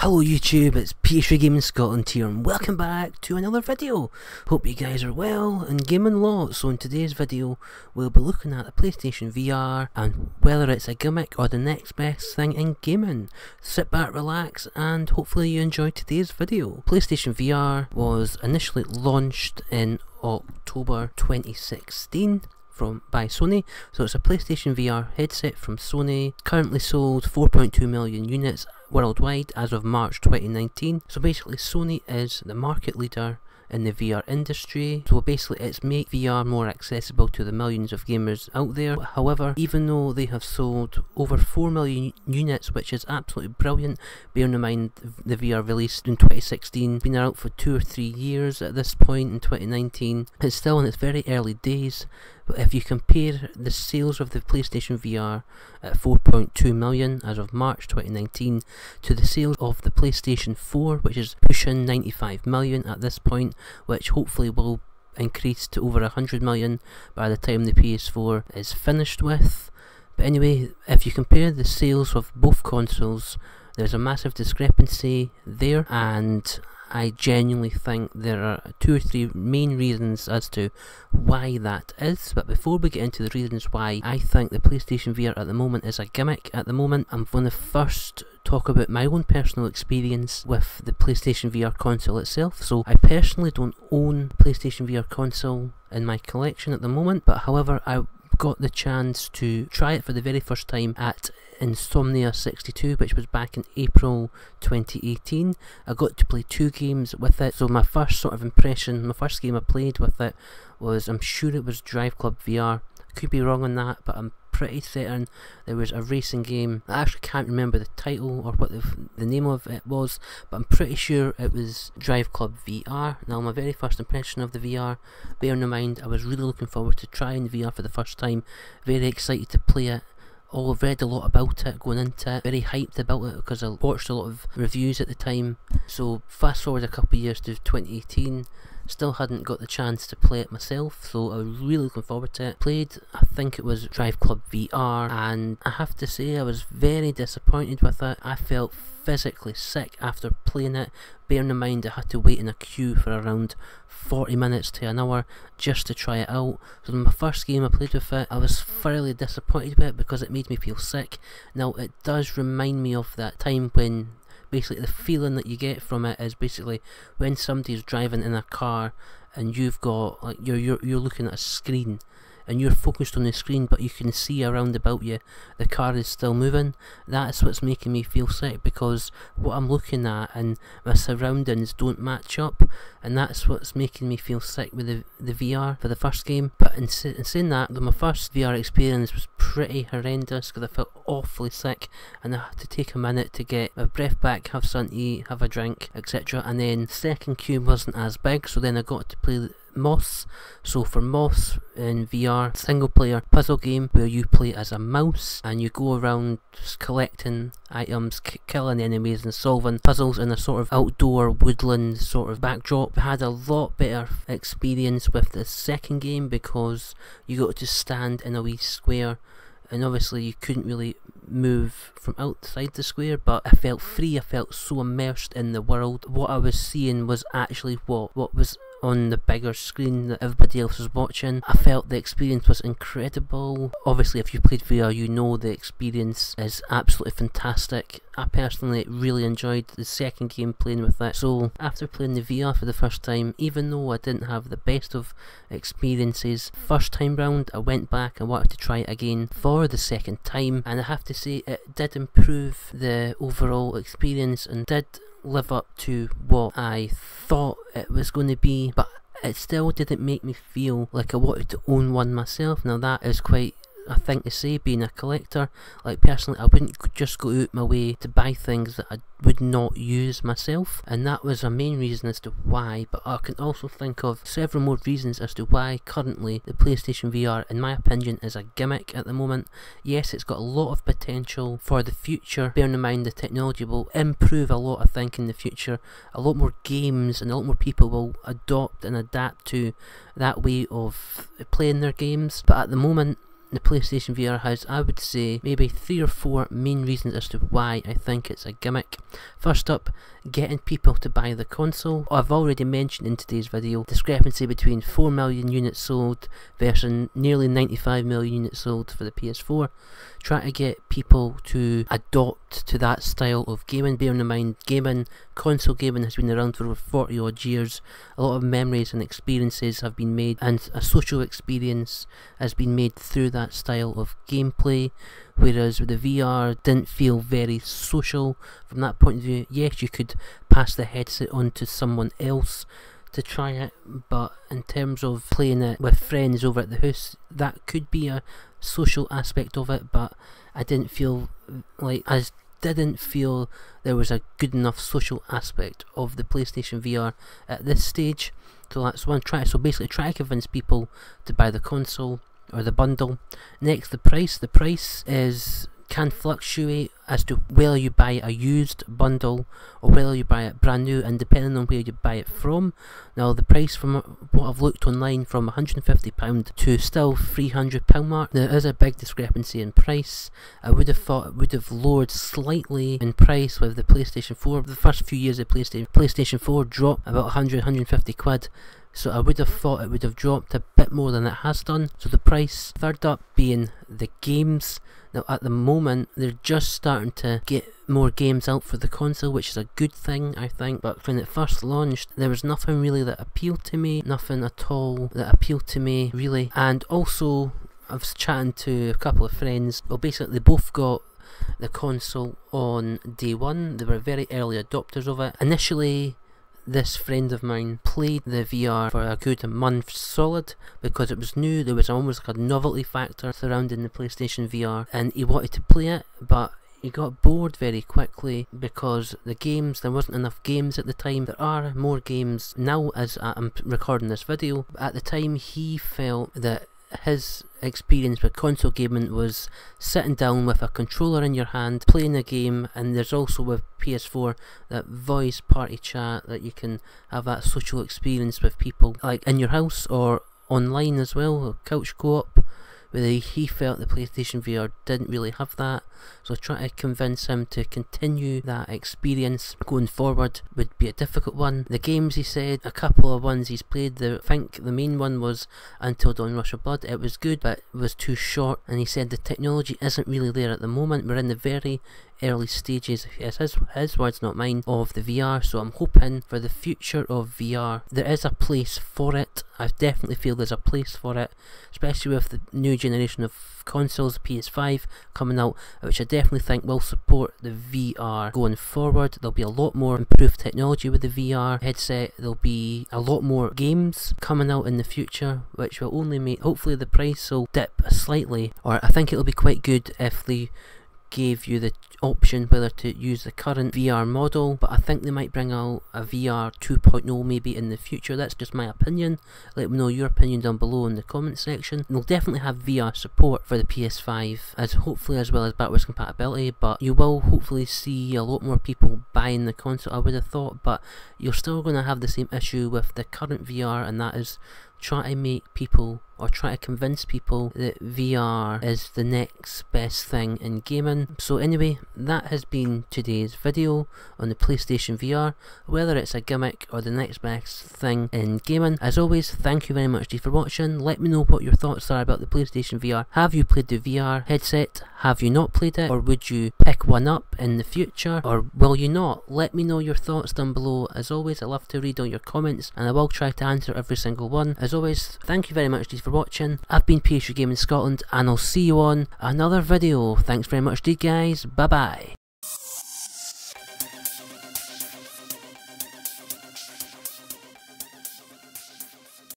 Hello YouTube, it's PS3 Gaming Scotland here and welcome back to another video. Hope you guys are well and gaming lots. So in today's video we'll be looking at the PlayStation VR and whether it's a gimmick or the next best thing in gaming. Sit back, relax and hopefully you enjoyed today's video. PlayStation VR was initially launched in October 2016 by Sony, so it's a PlayStation VR headset from Sony, currently sold 4.2 million units worldwide as of March 2019. So basically Sony is the market leader in the VR industry, so basically it's made VR more accessible to the millions of gamers out there. However, even though they have sold over 4 million units, which is absolutely brilliant, bearing in mind the VR released in 2016, been out for 2 or 3 years at this point in 2019, it's still in its very early days. But if you compare the sales of the PlayStation VR at 4.2 million as of March 2019 to the sales of the PlayStation 4, which is pushing 95 million at this point, which hopefully will increase to over 100 million by the time the PS4 is finished with. But anyway, if you compare the sales of both consoles, there's a massive discrepancy there, and I genuinely think there are 2 or 3 main reasons as to why that is. But before we get into the reasons why I think the PlayStation VR at the moment is a gimmick at the moment, I'm going to first talk about my own personal experience with the PlayStation VR console itself. So I personally don't own a PlayStation VR console in my collection at the moment, but however I got the chance to try it for the very first time at Insomnia 62, which was back in April 2018. I got to play 2 games with it, so my first sort of impression, my first game I played with it was, I'm sure it was Drive Club VR. I could be wrong on that, but I'm pretty certain there was a racing game. I actually can't remember the title or what the name of it was, but I'm pretty sure it was Drive Club VR. Now my very first impression of the VR, bearing in mind I was really looking forward to trying VR for the first time, very excited to play it. I've read a lot about it going into it, very hyped about it because I watched a lot of reviews at the time. So fast forward a couple of years to 2018, still hadn't got the chance to play it myself, so I was really looking forward to it. Played, I think it was Drive Club VR, and I have to say I was very disappointed with it. I felt physically sick after playing it, bearing in mind I had to wait in a queue for around 40 minutes to an hour just to try it out. So my first game I played with it, I was thoroughly disappointed with it because it made me feel sick. Now it does remind me of that time when basically the feeling that you get from it is basically when somebody's driving in a car and you've got like you're looking at a screen and you're focused on the screen, but you can see around about you the car is still moving. That's what's making me feel sick, because what I'm looking at and my surroundings don't match up, and that's what's making me feel sick with the VR for the first game. But in saying that, my first VR experience was pretty horrendous because I felt awfully sick and I had to take a minute to get my breath back, have something to eat, have a drink, etc. And then the second queue wasn't as big, so then I got to play Moss. So for Moss in VR, single player puzzle game where you play as a mouse and you go around just collecting items, killing enemies and solving puzzles in a sort of outdoor woodland sort of backdrop. I had a lot better experience with the second game because you got to stand in a wee square, and obviously you couldn't really move from outside the square, but I felt free. I felt so immersed in the world. What I was seeing was actually what was on the bigger screen that everybody else was watching. I felt the experience was incredible. Obviously if you played VR you know the experience is absolutely fantastic. I personally really enjoyed the second game playing with it. So after playing the VR for the first time, even though I didn't have the best of experiences first time round, I went back and wanted to try it again for the second time, and I have to say it did improve the overall experience and did live up to what I thought it was going to be, but it still didn't make me feel like I wanted to own one myself. Now that is quite a thing to say, being a collector. Like personally I wouldn't just go out my way to buy things that I would not use myself, and that was a main reason as to why. But I can also think of several more reasons as to why currently the PlayStation VR in my opinion is a gimmick at the moment. Yes, it's got a lot of potential for the future, bearing in mind the technology will improve a lot I think in the future. A lot more games and a lot more people will adopt and adapt to that way of playing their games, but at the moment the PlayStation VR has, I would say, maybe 3 or 4 main reasons as to why I think it's a gimmick. First up, getting people to buy the console. I've already mentioned in today's video, discrepancy between 4 million units sold versus nearly 95 million units sold for the PS4. Try to get people to adopt to that style of gaming. Bearing in mind, console gaming has been around for over 40 odd years. A lot of memories and experiences have been made, and a social experience has been made through that style of gameplay. Whereas with the VR, didn't feel very social from that point of view. Yes, you could pass the headset on to someone else to try it, but in terms of playing it with friends over at the house, that could be a social aspect of it, but I didn't feel there was a good enough social aspect of the PlayStation VR at this stage. So that's one try. So basically try to convince people to buy the console or the bundle. Next, the price. The price can fluctuate as to whether you buy a used bundle or whether you buy it brand new, and depending on where you buy it from. Now the price, from what I've looked online, from £150 to still £300 mark, there is a big discrepancy in price. I would have thought it would have lowered slightly in price with the PlayStation 4. The first few years of PlayStation 4 dropped about 150 quid. So I would have thought it would have dropped a bit more than it has done. So the price. Third up being the games. Now at the moment they're just starting to get more games out for the console, which is a good thing, I think. But when it first launched, there was nothing really that appealed to me. Nothing at all that appealed to me, really. And also, I was chatting to a couple of friends. Well, basically they both got the console on day one. They were very early adopters of it. Initially, this friend of mine played the VR for a good month solid because it was new. There was almost like a novelty factor surrounding the PlayStation VR, and he wanted to play it, but he got bored very quickly because there wasn't enough games at the time. There are more games now as I'm recording this video, but at the time he felt that his experience with console gaming was sitting down with a controller in your hand, playing a game. And there's also with PS4 that voice party chat, that you can have that social experience with people like in your house or online as well, couch co-op. Where he felt the PlayStation VR didn't really have that, so trying to convince him to continue that experience going forward would be a difficult one. The games, he said, a couple of ones he's played, I think the main one was Until Dawn Rush of Blood. It was good, but it was too short, and he said the technology isn't really there at the moment. We're in the very early stages, it's his words not mine, of the VR. So I'm hoping for the future of VR there is a place for it. I definitely feel there's a place for it, especially with the new generation of consoles, PS5 coming out, which I definitely think will support the VR going forward. There'll be a lot more improved technology with the VR headset. There'll be a lot more games coming out in the future, which will only make, hopefully the price will dip slightly, or I think it'll be quite good if they gave you the option whether to use the current VR model, but I think they might bring out a VR 2.0 maybe in the future. That's just my opinion. Let me know your opinion down below in the comment section. They'll definitely have VR support for the PS5, as well as backwards compatibility, but you will hopefully see a lot more people buying the console, I would have thought. But you're still going to have the same issue with the current VR, and that is try to make people, or try to convince people, that VR is the next best thing in gaming. So anyway, that has been today's video on the PlayStation VR, whether it's a gimmick or the next best thing in gaming. As always, thank you very much for watching. Let me know what your thoughts are about the PlayStation VR. Have you played the VR headset? Have you not played it? Or would you pick one up in the future? Or will you not? Let me know your thoughts down below. As always, I love to read all your comments, and I will try to answer every single one. As always, thank you very much for watching. I've been PSV Gaming Scotland, and I'll see you on another video. Thanks very much, guys. Bye bye.